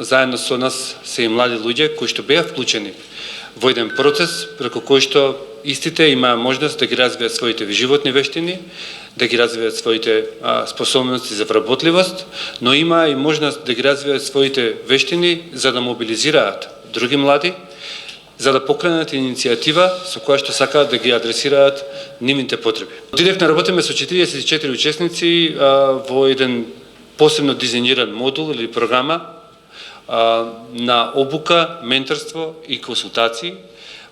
заедно со нас се и млади луѓе кои што беа вклучени во еден процес преку кој што истите имаа можност да ги развијат своите животни вештини, да ги развијат своите способности за вработливост, но имаа и можност да ги развијат своите вештини за да мобилизираат други млади, за да покренат иницијатива со која што сакаат да ги адресираат нивните потреби. Директно работиме со 44 учесници во еден посебно дизајниран модул или програма на обука, менторство и консултации,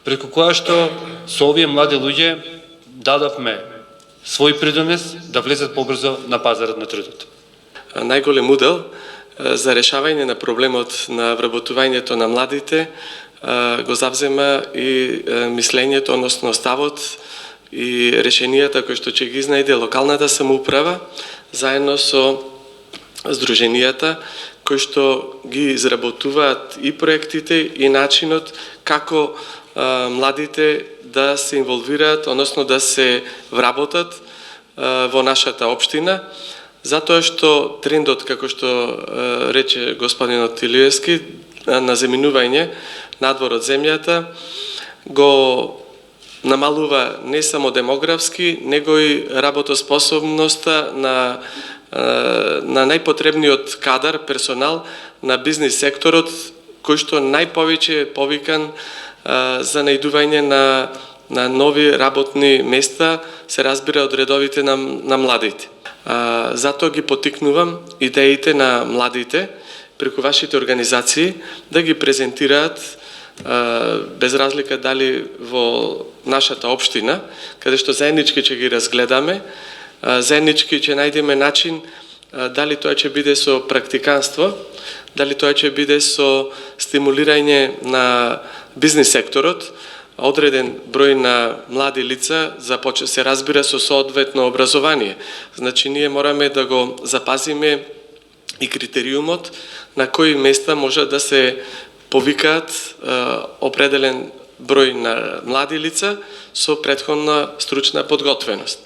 преку која што со овие млади луѓе дадовме свој придонес да влезат побрзо на пазарот на трудот. Најголем удел за решавање на проблемот на вработувањето на младите го завзема и мислењето, односно ставот и решенијата кои што ќе ги изнајде локалната самоуправа заедно со здруженијата кои што ги изработуваат и проектите и начинот како младите да се инволвираат, односно да се вработат во нашата општина, затоа што трендот, како што рече господинот Илиевски, на земјинување надвор од земјата го намалува не само демографски, него и работоспособноста на најпотребниот кадар, персонал на бизнис секторот, кој што најповеќе е повикан за најдување на нови работни места, се разбира од редовите на младите. Затоа ги потикнувам идеите на младите преку вашите организации да ги презентираат без разлика дали во нашата општина, каде што заеднички ќе ги разгледаме, заеднички ќе најдеме начин дали тоа ќе биде со практиканство, дали тоа ќе биде со стимулирање на бизнис секторот, одреден број на млади лица се разбира со соодветно образование. Значи ние мораме да го запазиме и критериумот на кои места може да се повикаат определен број на млади лица со претходна стручна подготвеност.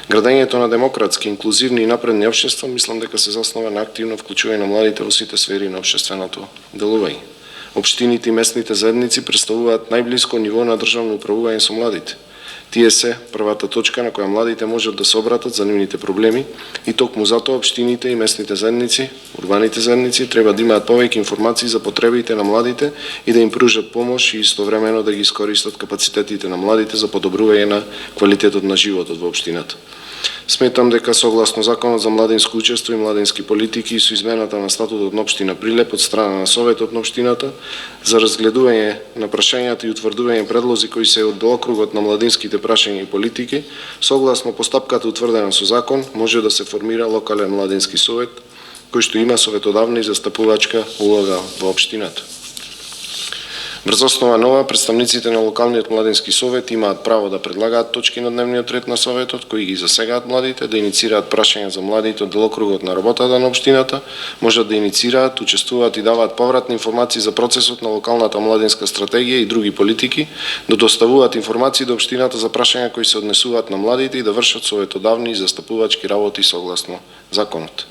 Градењето на демократски, инклузивни и напредни општества мислам дека се заснова на активно вклучување на младите во сите сфери на општественото делување. Општините и местните заедници представуваат најблиско ниво на државно управување со младите. Тие се првата точка на која младите можат да се обратат за нивните проблеми и токму затоа општините и местните заедници, урбаните заедници треба да имаат повеќе информации за потребите на младите и да им пружат помош и истовремено да ги искористат капацитетите на младите за подобрување на квалитетот на животот во општината. Сметам дека согласно Законот за младинско учество и младински политики и со измената на статутот на општина Прилеп од страна на Советот на општината за разгледување на прашањата и утврдување предлози кои се од делокругот на младинските прашања и политики, согласно постапката утврдена со закон, може да се формира локален младински совет кој што има советодавна и застапувачка улога во општината. Врз основа на ова, представниците на локалниот младински совет имаат право да предлагаат точки на дневниот ред на советот кои ги засегаат младите, да иницираат прашања за младите од делокругот на работата на општината, можат да иницираат, учествуваат и даваат повратни информации за процесот на локалната младинска стратегија и други политики, да доставуваат информации до општината за прашања кои се однесуваат на младите и да вршат советодавни и застапувачки работи согласно законот.